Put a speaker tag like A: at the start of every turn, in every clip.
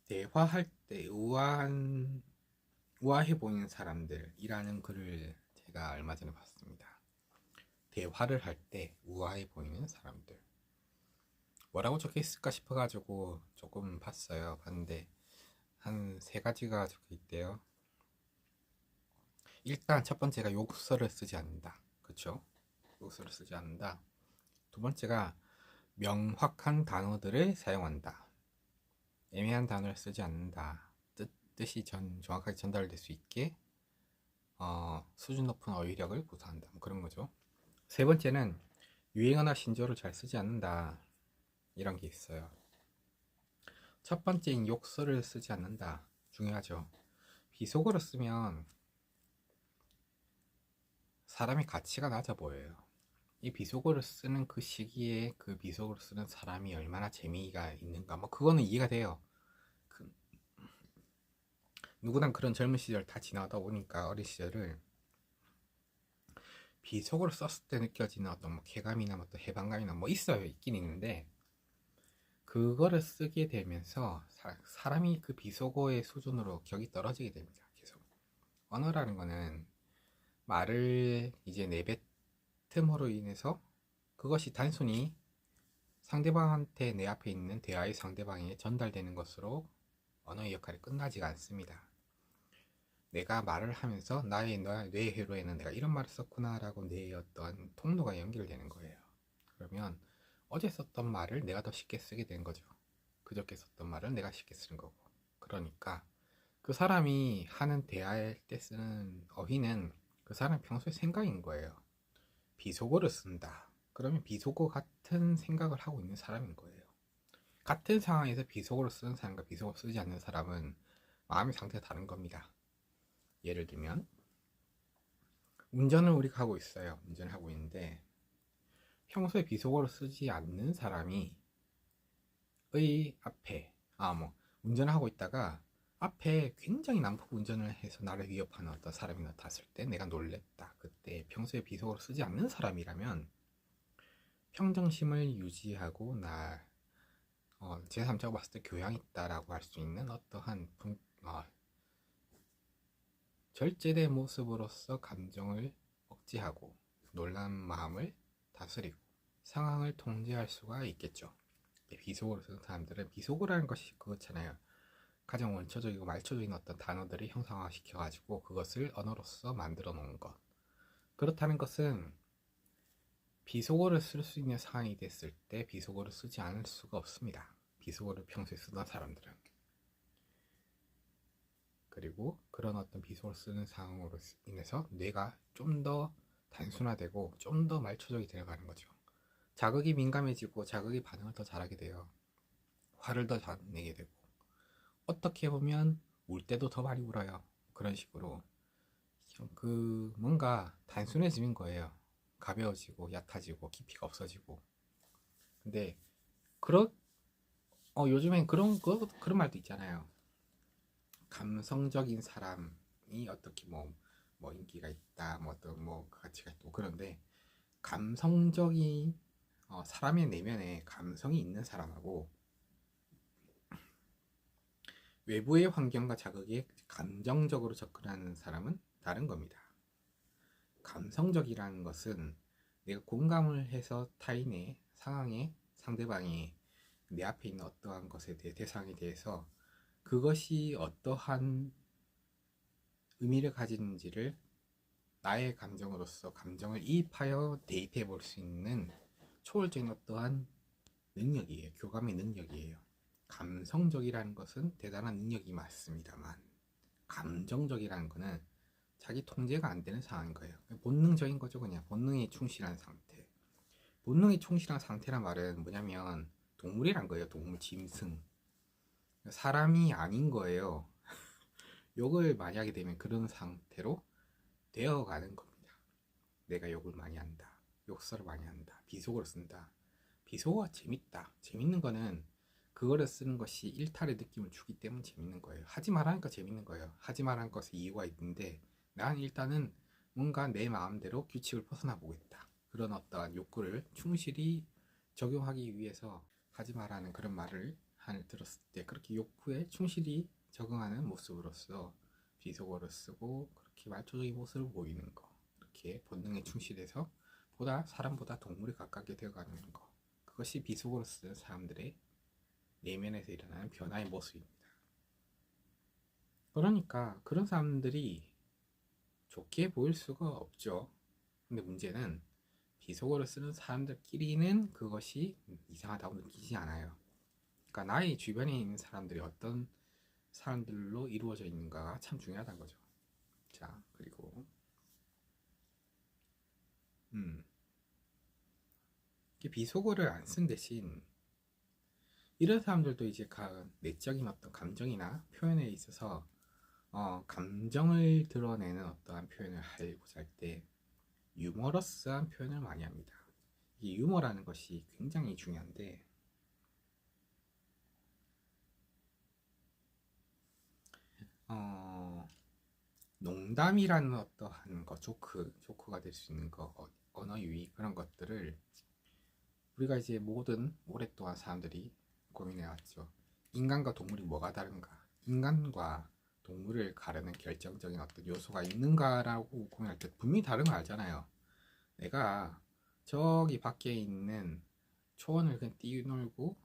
A: 대화할 때 우아해 보이는 사람들이라는 글을 제가 얼마 전에 봤습니다. 대화를 할 때 우아해 보이는 사람들. 뭐라고 적혀 있을까 싶어가지고 조금 봤는데 한 세 가지가 적혀 있대요. 일단 첫 번째가 욕설을 쓰지 않는다. 그쵸? 욕설을 쓰지 않는다. 두 번째가 명확한 단어들을 사용한다. 애매한 단어를 쓰지 않는다. 뜻이 정확하게 전달될 수 있게 수준 높은 어휘력을 구사한다. 뭐 그런 거죠. 세 번째는 유행어나 신조어를 잘 쓰지 않는다. 이런 게 있어요. 첫 번째인 욕설을 쓰지 않는다. 중요하죠. 비속어를 쓰면 사람의 가치가 낮아 보여요. 이 비속어를 쓰는 그 시기에 그 비속어를 쓰는 사람이 얼마나 재미가 있는가, 뭐 그거는 이해가 돼요. 누구나 그런 젊은 시절 다 지나다 보니까 어린 시절을 비속어를 썼을 때 느껴지는 어떤 뭐 쾌감이나 뭐 또 해방감이나 뭐 있어요. 있긴 있는데 그거를 쓰게 되면서 사람이 그 비속어의 수준으로 격이 떨어지게 됩니다. 계속 언어라는 거는 말을 이제 내뱉음으로 인해서 그것이 단순히 상대방한테 내 앞에 있는 대화의 상대방에 전달되는 것으로 언어의 역할이 끝나지가 않습니다. 내가 말을 하면서 나의 뇌 회로에는 내가 이런 말을 썼구나 라고 뇌의 어떤 통로가 연결되는 거예요. 그러면 어제 썼던 말을 내가 더 쉽게 쓰게 된 거죠. 그저께 썼던 말을 내가 쉽게 쓰는 거고. 그러니까 그 사람이 하는 대화할 때 쓰는 어휘는 그 사람 평소의 생각인 거예요. 비속어를 쓴다. 그러면 비속어 같은 생각을 하고 있는 사람인 거예요. 같은 상황에서 비속어를 쓰는 사람과 비속어를 쓰지 않는 사람은 마음의 상태가 다른 겁니다. 예를 들면 운전을 우리가 하고 있어요. 운전을 하고 있는데 평소에 비속어를 쓰지 않는 사람이 의 앞에 뭐 운전을 하고 있다가 앞에 굉장히 난폭 운전을 해서 나를 위협하는 어떤 사람이 나타났을 때 내가 놀랬다. 그때 평소에 비속어를 쓰지 않는 사람이라면 평정심을 유지하고 제3자가 봤을 때 교양 있다라고 할 수 있는 어떠한 절제된 모습으로서 감정을 억제하고 놀란 마음을 다스리고 상황을 통제할 수가 있겠죠. 비속어를 쓰는 사람들은 비속어라는 것이 그렇잖아요. 가장 원초적이고 말초적인 어떤 단어들을 형상화시켜가지고 그것을 언어로서 만들어 놓은 것. 그렇다는 것은 비속어를 쓸 수 있는 상황이 됐을 때 비속어를 쓰지 않을 수가 없습니다. 비속어를 평소에 쓰던 사람들은. 그리고 그런 어떤 비속어를 쓰는 상황으로 인해서 뇌가 좀 더 단순화되고 좀 더 말초적이 되어가는 거죠. 자극이 민감해지고 자극이 반응을 더 잘하게 돼요. 화를 더 잘 내게 되고 어떻게 보면 울 때도 더 많이 울어요. 그런 식으로 뭔가 단순해지는 거예요. 가벼워지고 얕아지고 깊이가 없어지고. 근데 그런 요즘엔 그런 말도 있잖아요. 감성적인 사람이 어떻게 뭐 인기가 있다, 뭐 어떤 뭐 가치가 있고 그런데 감성적인 사람의 내면에 감성이 있는 사람하고 외부의 환경과 자극에 감정적으로 접근하는 사람은 다른 겁니다. 감성적이라는 것은 내가 공감을 해서 타인의 상황에 상대방이 내 앞에 있는 어떠한 것에 대해 대상에 대해서 그것이 어떠한 의미를 가지는지를 나의 감정으로서 감정을 이입하여 대입해 볼 수 있는 초월적인 어떠한 능력이에요. 교감의 능력이에요. 감성적이라는 것은 대단한 능력이 맞습니다만 감정적이라는 것은 자기 통제가 안 되는 상황인 거예요. 본능적인 거죠. 그냥 본능에 충실한 상태. 본능에 충실한 상태란 말은 뭐냐면 동물이란 거예요. 동물, 짐승. 사람이 아닌 거예요. 욕을 많이 하게 되면 그런 상태로 되어가는 겁니다. 내가 욕을 많이 한다. 욕설을 많이 한다. 비속어를 쓴다. 비속어가 재밌다. 재밌는 거는 그거를 쓰는 것이 일탈의 느낌을 주기 때문에 재밌는 거예요. 하지 말라니까 재밌는 거예요. 하지 말라는 것에 이유가 있는데 난 일단은 뭔가 내 마음대로 규칙을 벗어나 보겠다. 그런 어떠한 욕구를 충실히 적용하기 위해서 하지 말라는 그런 말을 들었을 때 그렇게 욕구에 충실히 적응하는 모습으로서 비속어를 쓰고 그렇게 말초적인 모습을 보이는 거, 이렇게 본능에 충실해서 사람보다 동물에 가깝게 되어가는 거, 그것이 비속어를 쓰는 사람들의 내면에서 일어나는 변화의 모습입니다. 그러니까 그런 사람들이 좋게 보일 수가 없죠. 근데 문제는 비속어를 쓰는 사람들끼리는 그것이 이상하다고 느끼지 않아요. 그러니까 나의 주변에 있는 사람들이 어떤 사람들로 이루어져 있는가가 참 중요하다는 거죠. 자, 그리고 비속어를 안 쓴 대신 이런 사람들도 이제 내적인 어떤 감정이나 표현에 있어서 감정을 드러내는 어떠한 표현을 하고자 할 때 유머러스한 표현을 많이 합니다. 이 유머라는 것이 굉장히 중요한데 농담이라는 어떠한 거, 조크가 될 수 있는 거, 언어 유희 그런 것들을 우리가 이제 오랫동안 사람들이 고민해왔죠. 인간과 동물이 뭐가 다른가? 인간과 동물을 가르는 결정적인 어떤 요소가 있는가라고 고민할 때 분명히 다른 거 알잖아요. 내가 저기 밖에 있는 초원을 그냥 뛰놀고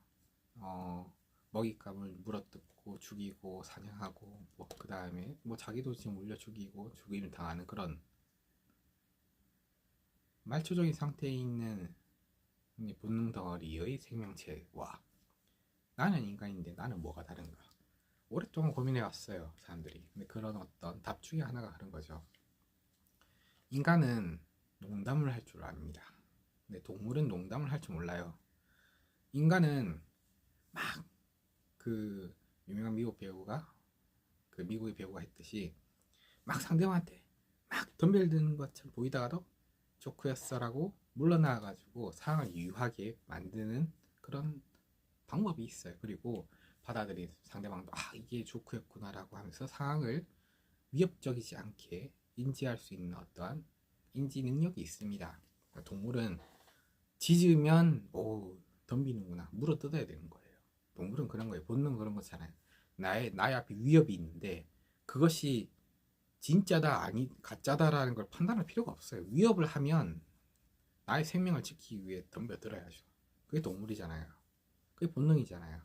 A: 먹잇감을 물어뜯고 죽이고 사냥하고 그 다음에 자기도 지금 물려 죽이고 죽임을 당하는 그런 말초적인 상태에 있는 본능 덩어리의 생명체와 나는 인간인데 나는 뭐가 다른가? 오랫동안 고민해왔어요, 사람들이. 근데 그런 어떤 답 중에 하나가 그런 거죠. 인간은 농담을 할 줄 압니다. 근데 동물은 농담을 할 줄 몰라요. 인간은 막 그 유명한 미국의 배우가 했듯이 막 상대방한테 막 덤벨 드는 것처럼 보이다가도 조크였어라고 물러나가지고 상황을 유하게 만드는 그런 방법이 있어요. 그리고 받아들인 상대방도 이게 조크였구나라고 하면서 상황을 위협적이지 않게 인지할 수 있는 어떠한 인지 능력이 있습니다. 동물은 짖으면 덤비는구나, 물어 뜯어야 되는 거예요. 동물은 그런 거예요. 본능 그런 거잖아요. 나의 앞에 위협이 있는데 그것이 진짜다 아니 가짜다라는 걸 판단할 필요가 없어요. 위협을 하면 나의 생명을 지키기 위해 덤벼들어야죠. 그게 동물이잖아요. 그게 본능이잖아요.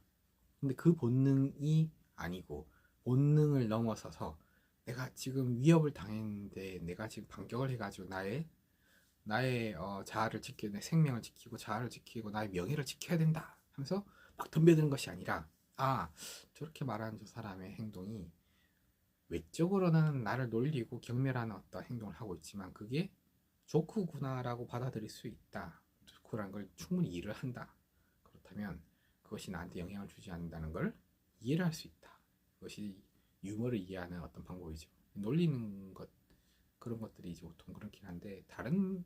A: 근데 그 본능이 아니고 본능을 넘어서서 내가 지금 위협을 당했는데 내가 지금 반격을 해가지고 나의 자아를 지키고 내 생명을 지키고 자아를 지키고 나의 명예를 지켜야 된다 하면서 막 덤벼드는 것이 아니라 저렇게 말하는 저 사람의 행동이 외적으로는 나를 놀리고 경멸하는 어떤 행동을 하고 있지만 그게 조크구나라고 받아들일 수 있다. 조크라는 걸 충분히 이해를 한다. 그렇다면 그것이 나한테 영향을 주지 않는다는 걸 이해를 할 수 있다. 그것이 유머를 이해하는 어떤 방법이죠. 놀리는 것 그런 것들이 이제 보통 그렇긴 한데 다른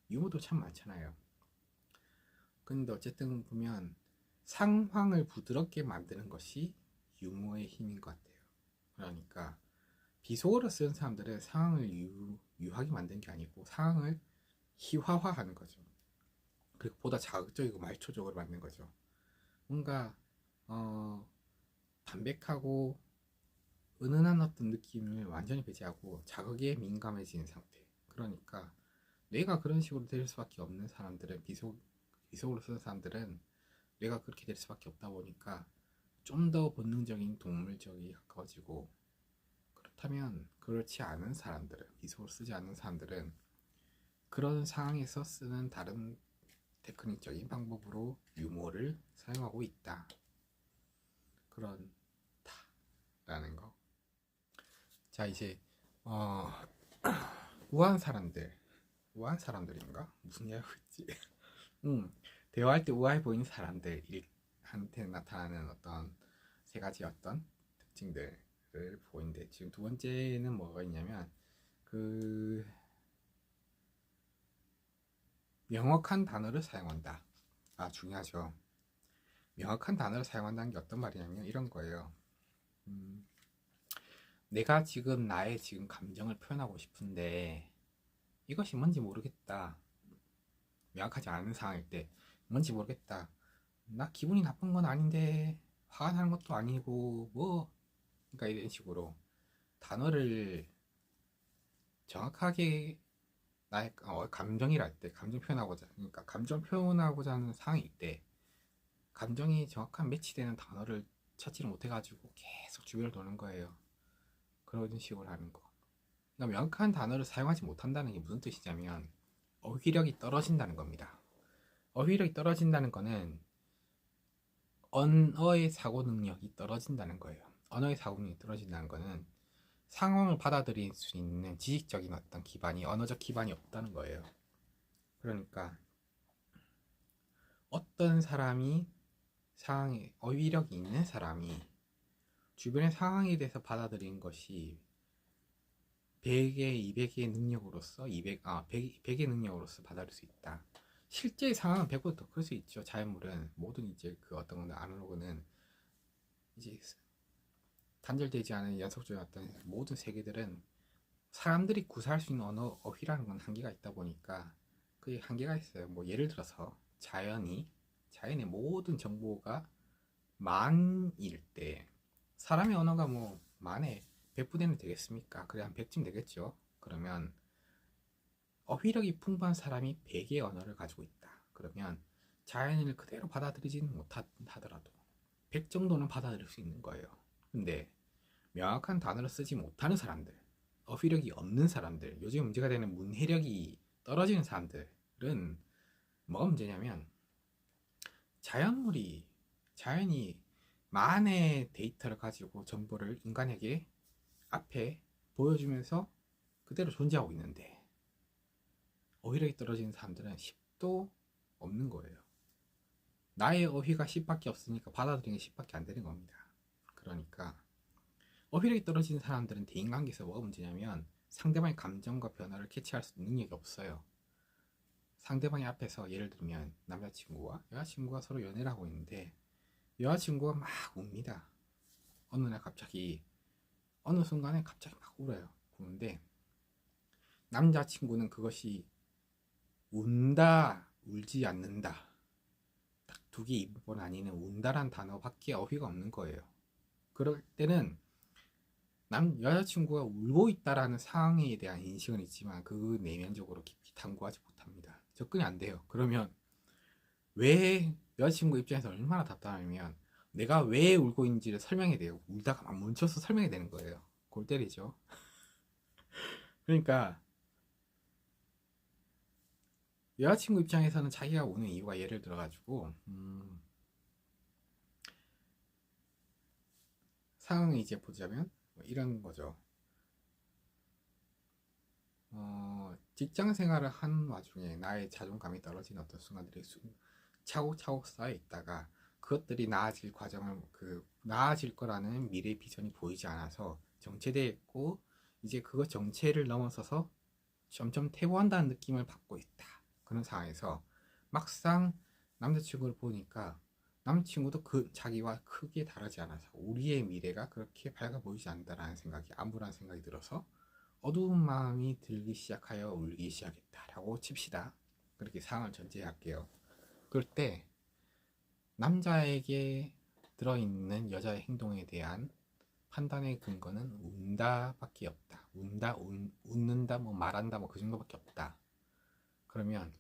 A: 유머도 참 많잖아요. 근데 어쨌든 보면 상황을 부드럽게 만드는 것이 유머의 힘인 것 같아요. 그러니까 비속어를 쓰는 사람들은 상황을 유하게 만드는 게 아니고 상황을 희화화하는 거죠. 그리고 보다 자극적이고 말초적으로 만드는 거죠. 뭔가 담백하고 은은한 어떤 느낌을 완전히 배제하고 자극에 민감해지는 상태. 그러니까 뇌가 그런 식으로 될 수밖에 없는 사람들은 비속어로 쓰는 사람들은 뇌가 그렇게 될 수밖에 없다 보니까 좀 더 본능적인 동물적이 가까워지고, 그렇다면 그렇지 않은 사람들은, 비속어를 쓰지 않는 사람들은 그런 상황에서 쓰는 다른 테크닉적인 방법으로 유머를 사용하고 있다. 그런다라는 거. 자, 이제 우아한 사람들인가? 무슨 이야기고 있지? 대화할 때 우아해 보이는 사람들한테 나타나는 어떤 세 가지 어떤 특징들을 보이는데, 지금 두 번째는 뭐가 있냐면 명확한 단어를 사용한다. 중요하죠. 명확한 단어를 사용한다는 게 어떤 말이냐면 이런 거예요. 내가 지금 나의 지금 감정을 표현하고 싶은데 이것이 뭔지 모르겠다. 명확하지 않은 상황일 때 뭔지 모르겠다. 나 기분이 나쁜 건 아닌데 화가 나는 것도 아니고 뭐 그러니까 이런 식으로 단어를 정확하게 나의 감정이랄 때 감정 표현하고자 그러니까 감정 표현하고자 하는 상황일 때 감정이 정확한 매치되는 단어를 찾지를 못해가지고 계속 주변을 도는 거예요. 그런 식으로 하는 거. 그러니까 명확한 단어를 사용하지 못한다는 게 무슨 뜻이냐면 어휘력이 떨어진다는 겁니다. 어휘력이 떨어진다는 거는 언어의 사고 능력이 떨어진다는 거예요. 언어의 사고 능력이 떨어진다는 거는 상황을 받아들일 수 있는 지식적인 어떤 기반이 언어적 기반이 없다는 거예요. 그러니까 어떤 사람이 상황에 어휘력이 있는 사람이 주변의 상황에 대해서 받아들이는 것이 100의 200의 능력으로서 100의 능력으로서 받아들일 수 있다. 실제 상황은 100보다 클 수 있죠. 자연물은 모든 이제 그 어떤 거는 아날로그는 이제 단절되지 않은 연속적인 어떤 모든 세계들은 사람들이 구사할 수 있는 언어 어휘라는 건 한계가 있다 보니까 그게 한계가 있어요. 뭐 예를 들어서 자연의 모든 정보가 만일 때 사람의 언어가 뭐 만에 100부대는 되겠습니까? 그래 한 100쯤 되겠죠. 그러면 어휘력이 풍부한 사람이 100의 언어를 가지고 있다. 그러면 자연인을 그대로 받아들이지는 못하더라도 100 정도는 받아들일 수 있는 거예요. 근데 명확한 단어를 쓰지 못하는 사람들, 어휘력이 없는 사람들, 요즘 문제가 되는 문해력이 떨어지는 사람들은 뭐가 문제냐면 자연이 만의 데이터를 가지고 정보를 인간에게 앞에 보여주면서 그대로 존재하고 있는데 어휘력이 떨어지는 사람들은 10도 없는 거예요. 나의 어휘가 10밖에 없으니까 받아들이는 게 10밖에 안 되는 겁니다. 그러니까 어휘력이 떨어지는 사람들은 대인관계에서 뭐가 문제냐면 상대방의 감정과 변화를 캐치할 수 있는 능력이 없어요. 상대방이 앞에서 예를 들면 남자친구와 여자친구가 서로 연애를 하고 있는데 여자친구가 막 웁니다. 어느 날 갑자기 어느 순간에 갑자기 막 울어요. 우는데 남자친구는 그것이 운다, 울지 않는다 딱 두 개 입번 아니는 운다란 단어밖에 어휘가 없는 거예요. 그럴 때는 여자친구가 울고 있다라는 상황에 대한 인식은 있지만 그 내면적으로 깊이 탐구하지 못합니다. 접근이 안 돼요. 그러면 왜 여자친구 입장에서 얼마나 답답하면 내가 왜 울고 있는지를 설명해야 돼요. 울다가 막 멈춰서 설명해야 되는 거예요. 골 때리죠. 그러니까 여자친구 입장에서는 자기가 우는 이유가 예를 들어가지고 상황을 이제 보자면 뭐 이런 거죠. 직장 생활을 하는 와중에 나의 자존감이 떨어지는 어떤 순간들이 차곡차곡 쌓여 있다가 그것들이 나아질 거라는 미래 비전이 보이지 않아서 정체되어 있고 이제 그것 정체를 넘어서서 점점 퇴보한다는 느낌을 받고 있다. 그런 상황에서 막상 남자친구를 보니까 남자친구도 그 자기와 크게 다르지 않아서 우리의 미래가 그렇게 밝아 보이지 않는다라는 생각이 암울한 생각이 들어서 어두운 마음이 들기 시작하여 울기 시작했다라고 칩시다. 그렇게 상황을 전제할게요. 그럴 때 남자에게 들어있는 여자의 행동에 대한 판단의 근거는 운다밖에 없다. 웃는다, 뭐 말한다, 뭐 그 정도밖에 없다. 그러면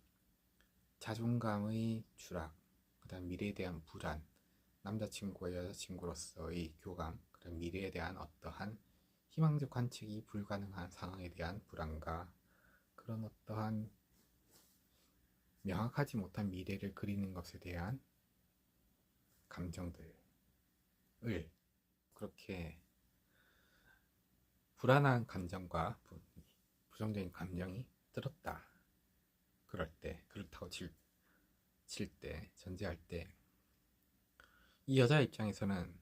A: 자존감의 추락, 그다음 미래에 대한 불안, 남자친구와 여자친구로서의 교감, 그다음 미래에 대한 어떠한 희망적 관측이 불가능한 상황에 대한 불안과 그런 어떠한 명확하지 못한 미래를 그리는 것에 대한 감정들을 그렇게 불안한 감정과 부정적인 감정이 들었다. 그럴 때, 그렇다고 전제할 때, 이 여자 입장에서는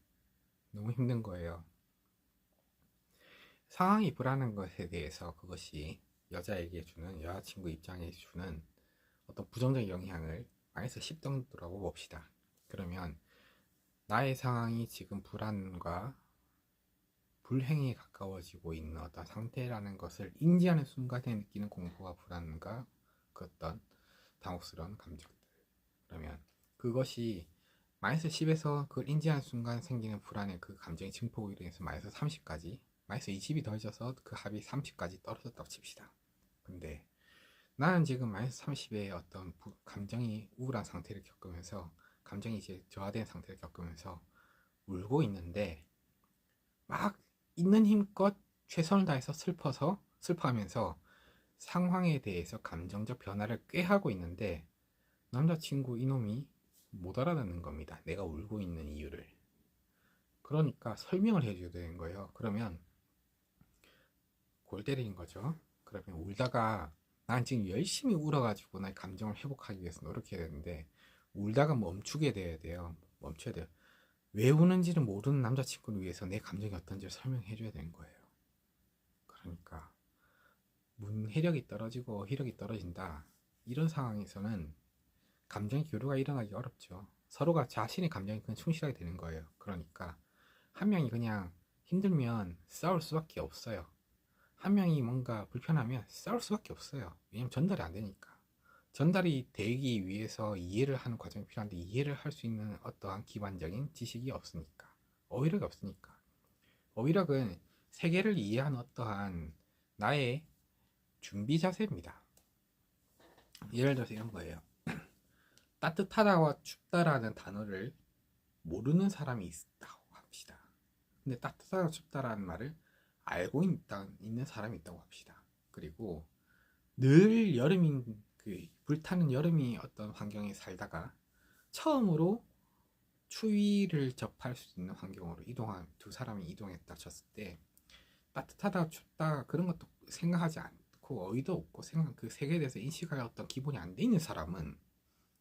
A: 너무 힘든 거예요. 상황이 불안한 것에 대해서 그것이 여자친구 입장에 주는 어떤 부정적 영향을 마이너스 10 정도라고 봅시다. 그러면 나의 상황이 지금 불안과 불행에 가까워지고 있는 어떤 상태라는 것을 인지하는 순간에 느끼는 공포와 불안과 그 어떤 당혹스러운 감정들. 그러면 그것이 마이너스 10에서 그걸 인지하는 순간 생기는 불안의 그 감정의 증폭으로 인해서 마이너스 30까지, 마이너스 20이 더해져서 그 합이 30까지 떨어졌다고 칩시다. 근데 나는 지금 마이너스 30의 어떤 감정이 우울한 상태를 겪으면서, 감정이 이제 저하된 상태를 겪으면서 울고 있는데, 막 있는 힘껏 최선을 다해서 슬퍼하면서 상황에 대해서 감정적 변화를 꾀하고 있는데, 남자친구 이놈이 못 알아듣는 겁니다. 내가 울고 있는 이유를. 그러니까 설명을 해줘야 되는 거예요. 그러면 골 때리는 거죠. 그러면 울다가, 난 지금 열심히 울어가지고 나의 감정을 회복하기 위해서 노력해야 되는데, 울다가 멈추게 돼야 돼요. 멈춰야 돼요. 왜 우는지를 모르는 남자친구를 위해서 내 감정이 어떤지를 설명해줘야 되는 거예요. 그러니까 문해력이 떨어지고 어휘력이 떨어진다, 이런 상황에서는 감정의 교류가 일어나기 어렵죠. 서로가 자신의 감정에 그냥 충실하게 되는 거예요. 그러니까 한 명이 그냥 힘들면 싸울 수밖에 없어요. 한 명이 뭔가 불편하면 싸울 수밖에 없어요. 왜냐면 전달이 안 되니까. 전달이 되기 위해서 이해를 하는 과정이 필요한데, 이해를 할 수 있는 어떠한 기반적인 지식이 없으니까, 어휘력이 없으니까. 어휘력은 세계를 이해하는 어떠한 나의 준비 자세입니다. 예를 들어서 이런 거예요. 따뜻하다와 춥다라는 단어를 모르는 사람이 있다고 합시다. 근데 따뜻하다 춥다라는 말을 알고 있는 사람이 있다고 합시다. 그리고 늘 여름인, 그 불타는 여름이 어떤 환경에 살다가 처음으로 추위를 접할 수 있는 환경으로 이동한 두 사람이 이동했다 쳤을 때, 따뜻하다 춥다 그런 것도 생각하지 않고 어이도 없고 그 세계에 대해서 인식할 어떤 기본이 안 돼 있는 사람은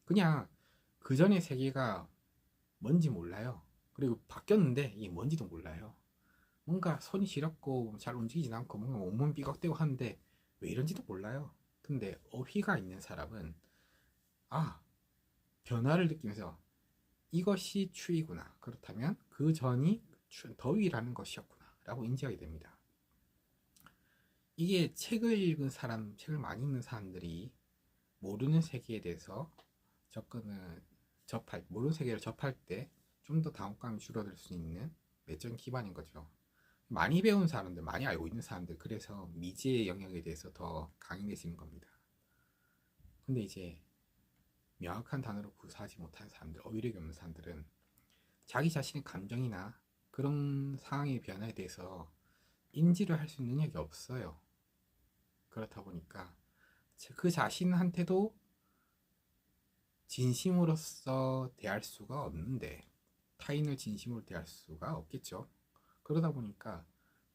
A: 그냥 그 전의 세계가 뭔지 몰라요. 그리고 바뀌었는데 이게 뭔지도 몰라요. 뭔가 손이 시렵고 잘 움직이진 않고 뭔가 온몸 삐걱대고 하는데 왜 이런지도 몰라요. 근데 어휘가 있는 사람은, 아, 변화를 느끼면서 이것이 추위구나, 그렇다면 그 전이 더위라는 것이었구나 라고 인지하게 됩니다. 이게 책을 읽은 사람, 책을 많이 읽는 사람들이 모르는 세계에 대해서 모르는 세계를 접할 때 좀 더 다운감이 줄어들 수 있는 내적인 기반인 거죠. 많이 배운 사람들, 많이 알고 있는 사람들, 그래서 미지의 영역에 대해서 더 강인해지는 겁니다. 근데 이제 명확한 단어로 구사하지 못한 사람들, 어휘력이 없는 사람들은 자기 자신의 감정이나 그런 상황의 변화에 대해서 인지를 할 수 있는 능력이 없어요. 그렇다 보니까 그 자신한테도 진심으로서 대할 수가 없는데, 타인을 진심으로 대할 수가 없겠죠. 그러다 보니까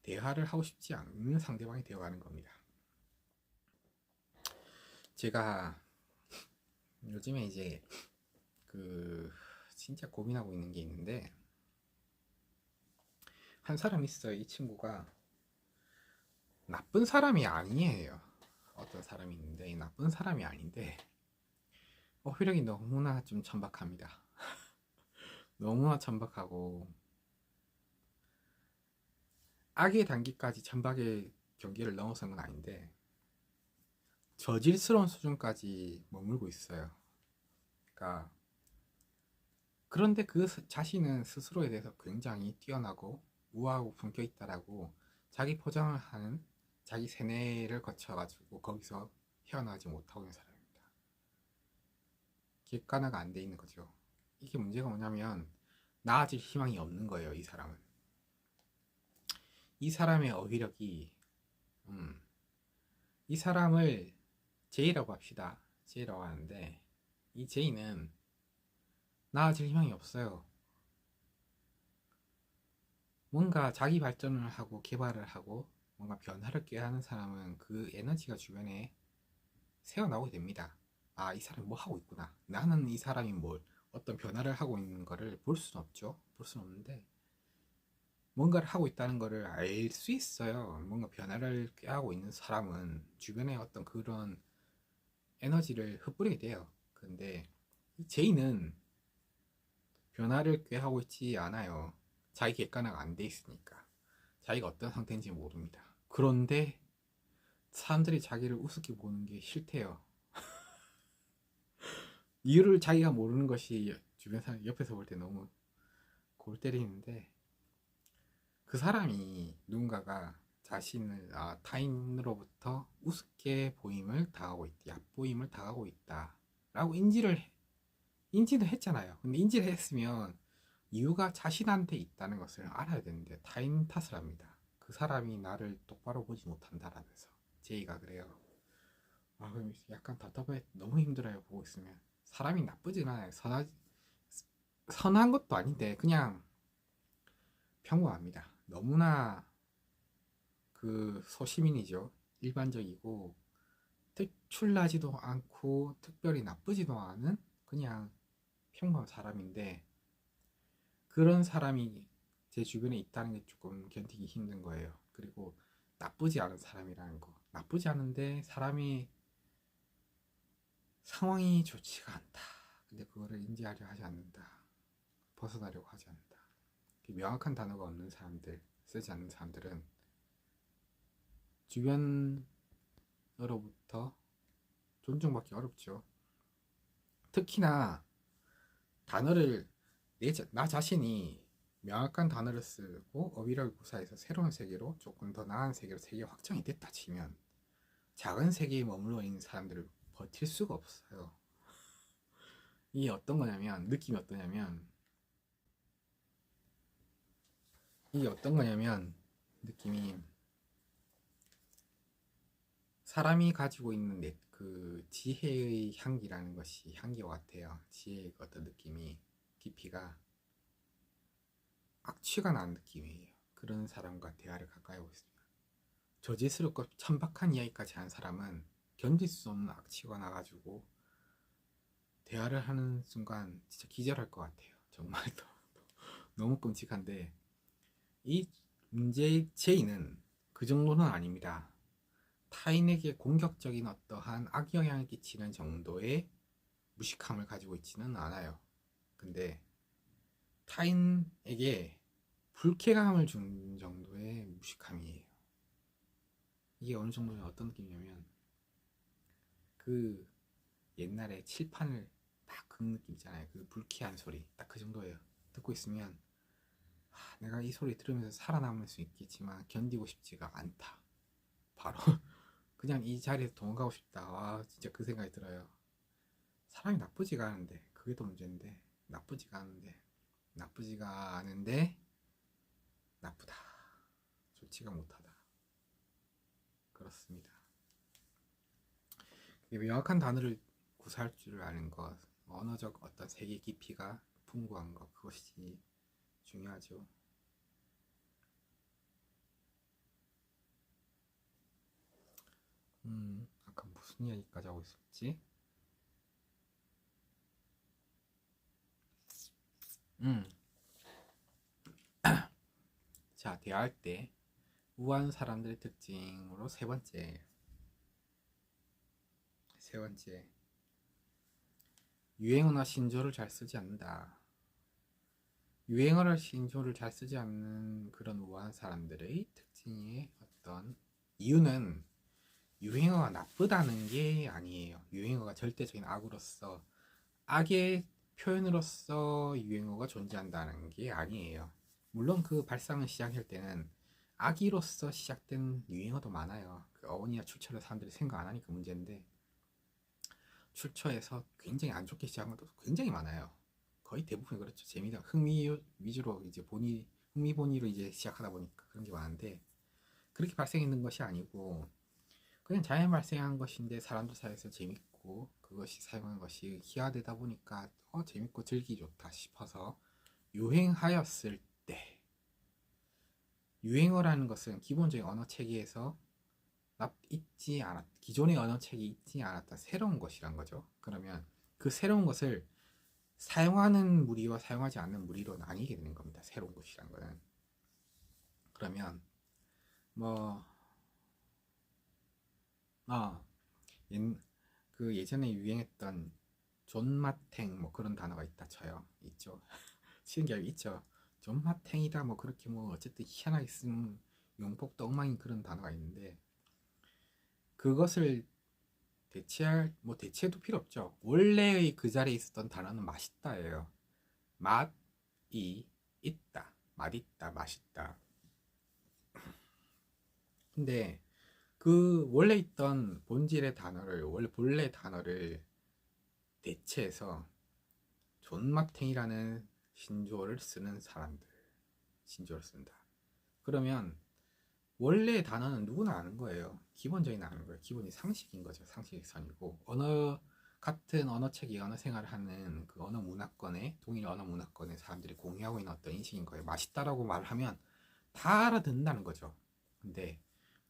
A: 대화를 하고 싶지 않는 상대방이 되어가는 겁니다. 제가 요즘에 이제 진짜 고민하고 있는 게 있는데, 한 사람 있어요. 이 친구가 나쁜 사람이 아니에요. 어떤 사람이 있는데 나쁜 사람이 아닌데 어휘력이 너무나 좀 천박합니다. 너무나 천박하고 악의 단계까지 천박의 경계를 넘어선 건 아닌데 저질스러운 수준까지 머물고 있어요. 그러니까 그런데 그 자신은 스스로에 대해서 굉장히 뛰어나고 우아하고 품격 있다라고 자기 포장을 하는, 자기 세뇌를 거쳐가지고 거기서 헤어나지 못하고 있는 사람입니다. 객관화가 안 돼 있는 거죠. 이게 문제가 뭐냐면 나아질 희망이 없는 거예요. 이 사람은. 이 사람의 어휘력이 이 사람을 J라고 합시다. J라고 하는데 이 J는 나아질 희망이 없어요. 뭔가 자기 발전을 하고 개발을 하고 뭔가 변화를 꾀하는 사람은 그 에너지가 주변에 새어나오게 됩니다. 아, 이 사람이 뭐 하고 있구나. 나는 이 사람이 어떤 변화를 하고 있는 거를 볼 수는 없죠. 볼 수는 없는데 뭔가를 하고 있다는 거를 알 수 있어요. 뭔가 변화를 꾀하고 있는 사람은 주변에 어떤 그런 에너지를 흩뿌리게 돼요. 근데 이 J는 변화를 꾀하고 있지 않아요. 자기 객관화가 안 돼 있으니까. 자기가 어떤 상태인지 모릅니다. 그런데 사람들이 자기를 우습게 보는 게 싫대요. 이유를 자기가 모르는 것이 주변 사람 옆에서 볼 때 너무 골 때리는데, 그 사람이 누군가가 자신을 타인으로부터 우습게 보임을 당하고 있다, 얕보임을 당하고 있다라고 인지도 했잖아요. 근데 인지를 했으면 이유가 자신한테 있다는 것을 알아야 되는데 타인 탓을 합니다. 그 사람이 나를 똑바로 보지 못한다라면서. 제이가 그래요. 그럼 약간 답답해. 너무 힘들어요. 보고 있으면. 사람이 나쁘진 않아요. 선한 것도 아닌데 그냥 평범합니다. 너무나 그 소시민이죠. 일반적이고 특출나지도 않고 특별히 나쁘지도 않은 그냥 평범한 사람인데, 그런 사람이 제 주변에 있다는 게 조금 견디기 힘든 거예요. 그리고 나쁘지 않은 사람이라는 거. 나쁘지 않은데 사람이 상황이 좋지가 않다. 근데 그거를 인지하려 하지 않는다. 벗어나려고 하지 않는다. 명확한 단어가 없는 사람들, 쓰지 않는 사람들은 주변으로부터 존중받기 어렵죠. 특히나 단어를 나 자신이 명확한 단어를 쓰고 어휘력을 구사해서 새로운 세계로, 조금 더 나은 세계로 세계 확장이 됐다 치면 작은 세계에 머물러 있는 사람들을 버틸 수가 없어요. 이게 어떤 거냐면, 느낌이 어떠냐면, 느낌이 사람이 가지고 있는 그 지혜의 향기라는 것이 향기와 같아요. 지혜의 어떤 느낌이, 깊이가 악취가 나는 느낌이에요. 그런 사람과 대화를 가까이 하고 있습니다. 저질스럽고 천박한 이야기까지 하는 사람은 견딜 수 없는 악취가 나가지고 대화를 하는 순간 진짜 기절할 것 같아요. 정말 너무 끔찍한데, 이 문제의 제의는 그 정도는 아닙니다. 타인에게 공격적인 어떠한 악영향을 끼치는 정도의 무식함을 가지고 있지는 않아요. 근데 타인에게 불쾌감을 주는 정도의 무식함이에요. 이게 어느 정도냐, 어떤 느낌이냐면, 그 옛날에 칠판을 딱 긁는 느낌 있잖아요. 그 불쾌한 소리, 딱 그 정도예요. 듣고 있으면 내가 이 소리 들으면서 살아남을 수 있겠지만 견디고 싶지가 않다. 바로 그냥 이 자리에서 도망가고 싶다. 와, 진짜 그 생각이 들어요. 사람이 나쁘지가 않은데, 그게 더 문제인데, 나쁘지가 않은데 나쁘다, 좋지가 못하다. 그렇습니다. 명확한 단어를 구사할 줄 아는 것, 언어적 어떤 세계 깊이가 풍부한 것, 그것이 중요하죠. 아까 무슨 이야기까지 하고 있었지? 자, 대화할 때 우아한 사람들의 특징으로 세 번째, 유행어나 신조를 잘 쓰지 않는다. 유행어나 신조를 잘 쓰지 않는 그런 우아한 사람들의 특징의 어떤 이유는 유행어가 나쁘다는 게 아니에요. 유행어가 절대적인 악으로서, 악의 표현으로서 유행어가 존재한다는 게 아니에요. 물론 그 발상을 시작할 때는 악의로서 시작된 유행어도 많아요. 그 어원이나 출처를 사람들이 생각 안 하니까 문제인데, 출처에서 굉장히 안 좋게 시작한 것도 굉장히 많아요. 거의 대부분 그렇죠. 재미나 흥미 위주로 이제 흥미 본위로 이제 시작하다 보니까 그런 게 많은데, 그렇게 발생했는 것이 아니고 그냥 자연 발생한 것인데 사람들 사이에서 재밌고 그것이 사용한 것이 희화되다 보니까 재밌고 즐기기 좋다 싶어서 유행하였을 때, 유행어라는 것은 기본적인 언어 체계에서 기존의 언어 체계에 있지 않았다, 새로운 것이란 거죠. 그러면 그 새로운 것을 사용하는 무리와 사용하지 않는 무리로 나뉘게 되는 겁니다. 새로운 것이란 거는. 그러면 뭐 그 예전에 유행했던 존맛탱 뭐 그런 단어가 있다 쳐요. 있죠. 치는 게 있죠. 존맛탱이다 뭐 그렇게 뭐 어쨌든 희한하게 쓴 용폭도 엉망인 그런 단어가 있는데, 그것을 대체해도 필요 없죠. 원래의 그 자리에 있었던 단어는 맛있다예요. 맛이 있다, 맛있다, 맛있다. 근데 그 원래 있던 본질의 단어를, 원래 본래 단어를 대체해서 존맛탱이라는 신조어를 쓰는 사람들, 신조어를 쓴다. 그러면 원래 단어는 누구나 아는 거예요. 기본적인 아는 거예요. 기본이 상식인 거죠. 상식선이고, 같은 언어체계, 언어 생활을 하는 그 언어 문화권의, 동일 언어 문화권의 사람들이 공유하고 있는 어떤 인식인 거예요. 맛있다라고 말하면 다 알아듣는다는 거죠. 근데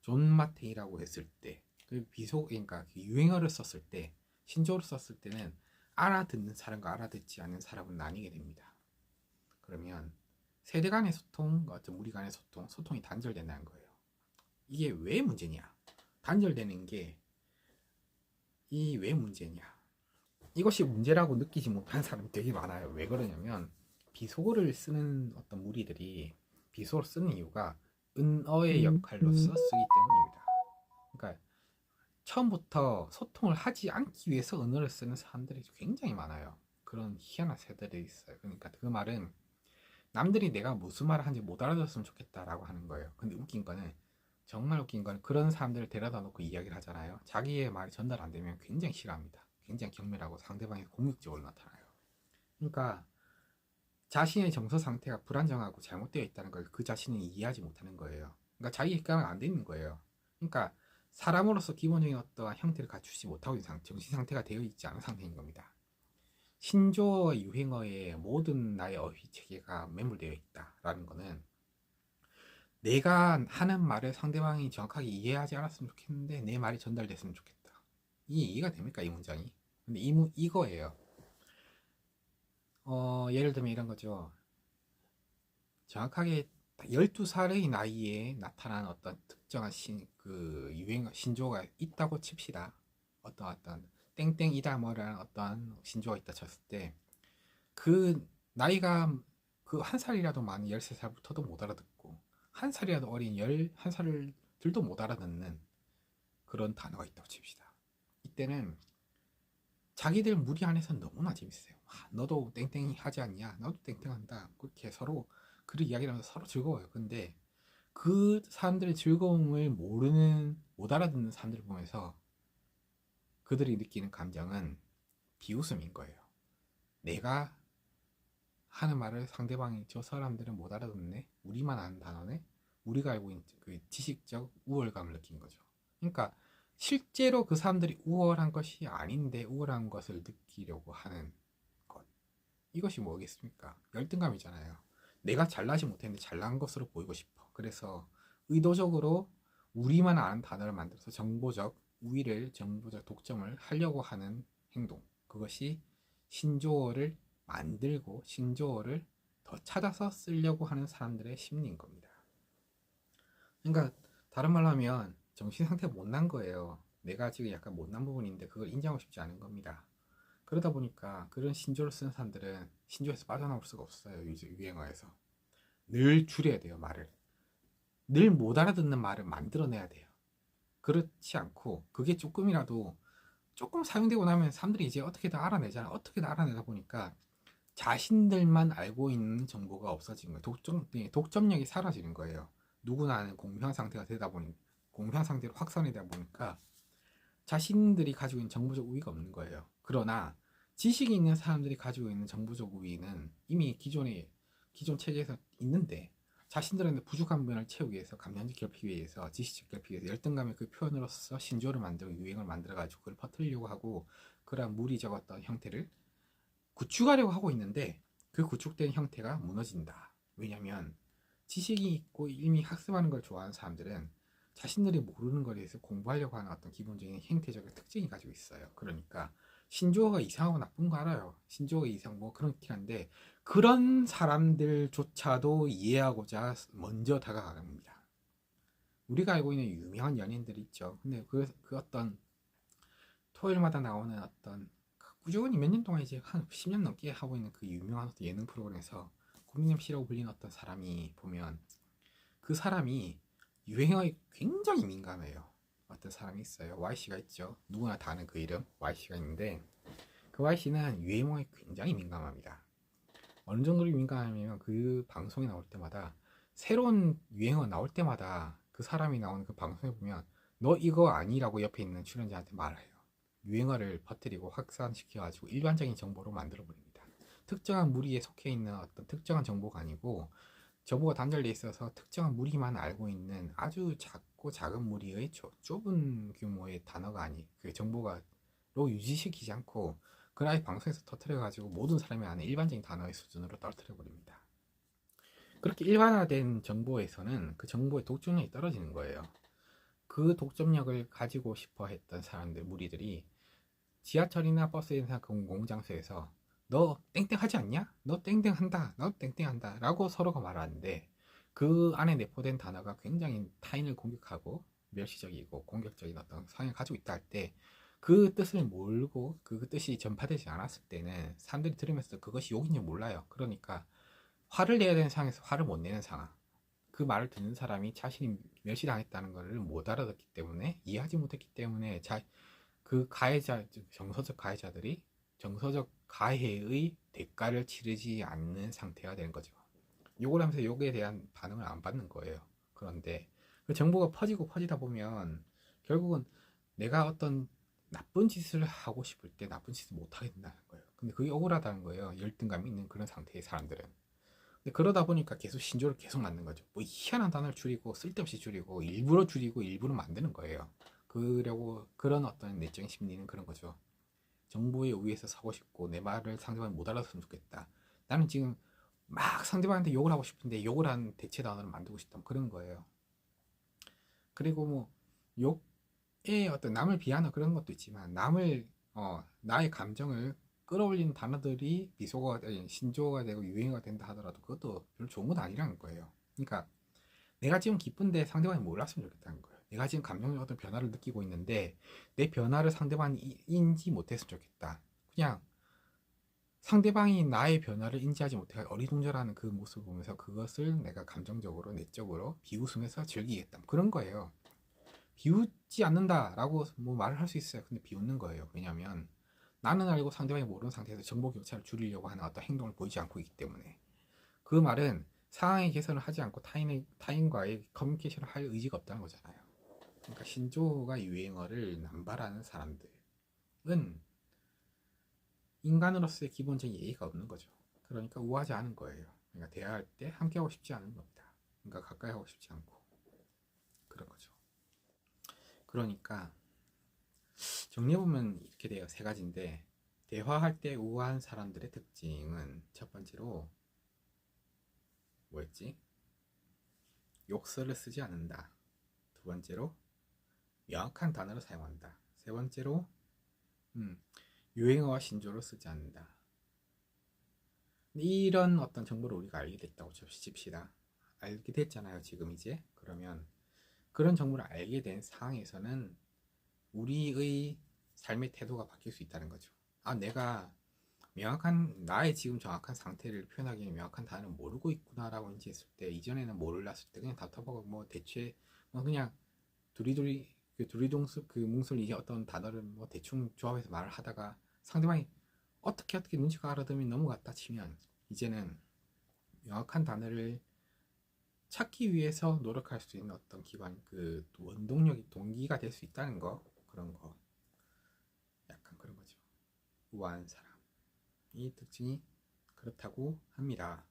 A: 존맛탱이라고 했을 때, 그러니까 그 유행어를 썼을 때, 신조어를 썼을 때는 알아듣는 사람과 알아듣지 않는 사람은 나뉘게 됩니다. 그러면 세대 간의 소통, 우리 간의 소통이 단절된다는 거예요. 이게 왜 문제냐? 단절되는 게 왜 문제냐? 이것이 문제라고 느끼지 못한 사람이 되게 많아요. 왜 그러냐면 비속어를 쓰는 어떤 무리들이 비속어를 쓰는 이유가 은어의 역할로서 쓰기 때문입니다. 그러니까 처음부터 소통을 하지 않기 위해서 은어를 쓰는 사람들이 굉장히 많아요. 그런 희한한 세대들이 있어요. 그러니까 그 말은 남들이 내가 무슨 말을 하는지 못 알아들었으면 좋겠다라고 하는 거예요. 근데 정말 웃긴 건 그런 사람들을 데려다 놓고 이야기를 하잖아요. 자기의 말이 전달 안 되면 굉장히 싫어합니다. 굉장히 경멸하고 상대방이 공격적으로 나타나요. 그러니까 자신의 정서 상태가 불안정하고 잘못되어 있다는 걸 그 자신이 이해하지 못하는 거예요. 그러니까 자기 객관화가 안 되는 거예요. 그러니까 사람으로서 기본적인 어떠한 형태를 갖추지 못하고 있는 정신 상태가 되어 있지 않은 상태인 겁니다. 신조어 유행어에 모든 나의 어휘 체계가 매몰되어 있다라는 거는 내가 하는 말을 상대방이 정확하게 이해하지 않았으면 좋겠는데 내 말이 전달됐으면 좋겠다. 이게 이해가 됩니까, 이 문장이? 근데 이거예요. 예를 들면 이런 거죠. 정확하게 12살의 나이에 나타난 어떤 특정한 유행어, 신조어가 있다고 칩시다. 어떤 땡땡이다 뭐라는 어떤 신조어가 있다 쳤을 때 그 나이가 그 한 살이라도 많은 13살부터도 못 알아듣고 한 살이라도 어린 11살들도 못 알아듣는 그런 단어가 있다고 칩시다. 이때는 자기들 무리 안에서 너무나 재밌어요. 너도 땡땡이 하지 않냐? 나도 땡땡한다. 그렇게 서로 그런 이야기를 하면서 서로 즐거워요. 근데 그 사람들의 즐거움을 못 알아듣는 사람들을 보면서 그들이 느끼는 감정은 비웃음인 거예요. 내가 하는 말을 상대방이, 저 사람들은 못 알아듣네? 우리만 아는 단어네? 우리가 알고 있는 그 지식적 우월감을 느낀 거죠. 그러니까 실제로 그 사람들이 우월한 것이 아닌데 우월한 것을 느끼려고 하는 것. 이것이 뭐겠습니까? 열등감이잖아요. 내가 잘나지 못했는데 잘난 것으로 보이고 싶어. 그래서 의도적으로 우리만 아는 단어를 만들어서 정보적 우위를, 정보적 독점을 하려고 하는 행동. 그것이 신조어를 만들고 신조어를 더 찾아서 쓰려고 하는 사람들의 심리인 겁니다. 그러니까 다른 말로 하면 정신 상태가 못난 거예요. 내가 지금 약간 못난 부분인데 그걸 인정하고 싶지 않은 겁니다. 그러다 보니까 그런 신조어를 쓰는 사람들은 신조어에서 빠져나올 수가 없어요. 유행어에서 늘 줄여야 돼요. 말을 늘 못 알아듣는 말을 만들어내야 돼요. 그렇지 않고 그게 조금 사용되고 나면 사람들이 이제 어떻게든 알아내잖아. 어떻게든 알아내다 보니까 자신들만 알고 있는 정보가 없어지는 거예요. 독점력이 사라지는 거예요. 누구나 아는 공유한 상태가 되다 보니, 공유한 상태로 확산이 되다 보니까 자신들이 가지고 있는 정보적 우위가 없는 거예요. 그러나 지식이 있는 사람들이 가지고 있는 정보적 우위는 이미 기존 체계에서 있는데 자신들의 부족한 부분을 채우기 위해서, 감정적 결핍 위해서, 지식적 결핍 위해서 열등감의 그 표현으로서 신조어를 만들고 유행을 만들어가지고 그걸 퍼뜨리려고 하고 그러한 무리적 어떤 형태를 구축하려고 하고 있는데 그 구축된 형태가 무너진다. 왜냐하면 지식이 있고 이미 학습하는 걸 좋아하는 사람들은 자신들이 모르는 것에 대해서 공부하려고 하는 어떤 기본적인 형태적 특징이 가지고 있어요. 그러니까 신조어가 이상하고 나쁜 거 알아요. 신조어가 뭐 그렇긴 한데 그런 사람들조차도 이해하고자 먼저 다가갑니다. 우리가 알고 있는 유명한 연예인들 있죠. 근데 그 어떤 토요일마다 나오는 어떤 꾸준히 몇 년 동안 이제 한 10년 넘게 하고 있는 그 유명한 예능 프로그램에서 고민 MC라고 불리는 어떤 사람이 보면 그 사람이 유행어에 굉장히 민감해요. 어떤 사람이 있어요. YC가 있죠. 누구나 다 아는 그 이름 YC가 있는데 그 YC는 유행어에 굉장히 민감합니다. 어느 정도로 민감하냐면 그 방송이 나올 때마다 새로운 유행어 나올 때마다 그 사람이 나오는 그 방송에 보면 너 이거 아니라고 옆에 있는 출연자한테 말해요. 유행어를 퍼뜨리고 확산시켜가지고 일반적인 정보로 만들어버립니다. 특정한 무리에 속해 있는 어떤 특정한 정보가 아니고 정보가 단절돼 있어서 특정한 무리만 알고 있는 아주 작고 작은 무리의 좁은 규모의 단어가 아니 그 정보가로 유지시키지 않고 그걸 아예 방송에서 터트려가지고 모든 사람이 아는 일반적인 단어의 수준으로 떨어뜨려 버립니다. 그렇게 일반화된 정보에서는 그 정보의 독점력이 떨어지는 거예요. 그 독점력을 가지고 싶어 했던 사람들, 무리들이 지하철이나 버스나 공공장소에서 너 땡땡 하지 않냐? 너 땡땡 한다. 너 땡땡 한다. 라고 서로가 말하는데 그 안에 내포된 단어가 굉장히 타인을 공격하고 멸시적이고 공격적인 어떤 성향을 가지고 있다 할 때 그 뜻을 모르고 그 뜻이 전파되지 않았을 때는 사람들이 들으면서 그것이 욕인지 몰라요. 그러니까 화를 내야 되는 상황에서 화를 못 내는 상황. 그 말을 듣는 사람이 자신이 멸시당했다는 것을 못 알아듣기 때문에 이해하지 못했기 때문에 그 가해자, 정서적 가해자들이 정서적 가해의 대가를 치르지 않는 상태가 되는 거죠. 욕을 하면서 욕에 대한 반응을 안 받는 거예요. 그런데 그 정보가 퍼지고 퍼지다 보면 결국은 내가 어떤 나쁜 짓을 하고 싶을 때 나쁜 짓을 못 하게 된다는 거예요. 근데 그게 억울하다는 거예요. 열등감이 있는 그런 상태의 사람들은. 근데 그러다 보니까 계속 신조를 계속 만든 거죠. 뭐 희한한 단어를 줄이고 쓸데없이 줄이고 일부러 줄이고 일부러 만드는 거예요. 그려고 그런 어떤 내적인 심리는 그런 거죠. 정보에 의해서 사고 싶고 내 말을 상대방이 못 알아들었으면 좋겠다. 나는 지금 막 상대방한테 욕을 하고 싶은데 욕을 한 대체 단어를 만들고 싶다. 그런 거예요. 그리고 뭐 욕에 어떤 남을 비하는 그런 것도 있지만 남을 나의 감정을 끌어올리는 단어들이 비속어가 되고 신조어가 되고 유행어가 된다 하더라도 그것도 별로 좋은 건 아니라는 거예요. 그러니까 내가 지금 기쁜데 상대방이 몰랐으면 좋겠다는 거예요. 내가 지금 감정적 어떤 변화를 느끼고 있는데 내 변화를 상대방이 인지 못했으면 좋겠다. 그냥 상대방이 나의 변화를 인지하지 못해 어리둥절하는 그 모습을 보면서 그것을 내가 감정적으로 내적으로 비웃으면서 즐기겠다. 그런 거예요. 비웃지 않는다라고 뭐 말을 할 수 있어요. 근데 비웃는 거예요. 왜냐하면 나는 알고 상대방이 모르는 상태에서 정보 격차를 줄이려고 하는 어떤 행동을 보이지 않고 있기 때문에 그 말은 상황의 개선을 하지 않고 타인과의 커뮤니케이션을 할 의지가 없다는 거잖아요. 그러니까 신조어가 유행어를 남발하는 사람들은 인간으로서의 기본적인 예의가 없는 거죠. 그러니까 우아하지 않은 거예요. 그러니까 대화할 때 함께하고 싶지 않은 겁니다. 그러니까 가까이 하고 싶지 않고 그런 거죠. 그러니까 정리해보면 이렇게 돼요. 세 가지인데 대화할 때 우아한 사람들의 특징은 첫 번째로 뭐였지? 욕설을 쓰지 않는다. 두 번째로 명확한 단어를 사용한다. 세 번째로 유행어와 신조를 쓰지 않는다. 이런 어떤 정보를 우리가 알게 됐다고 칩시다. 알게 됐잖아요, 지금 이제. 그러면 그런 정보를 알게 된 상황에서는 우리의 삶의 태도가 바뀔 수 있다는 거죠. 아, 내가 명확한 나의 지금 정확한 상태를 표현하기 위해 명확한 단어를 모르고 있구나라고 인지했을 때 이전에는 몰랐을 때 그냥 답답하고 뭐 대체 뭐 그냥 두리두리 그 두리동술 그 뭉술이 어떤 단어를 뭐 대충 조합해서 말을 하다가 상대방이 어떻게 눈치가 알아들으면 넘어갔다 치면 이제는 명확한 단어를 찾기 위해서 노력할 수 있는 어떤 기반 그 원동력이 동기가 될 수 있다는 거 그런 거 약간 그런 거죠. 우아한 사람 이 특징이 그렇다고 합니다.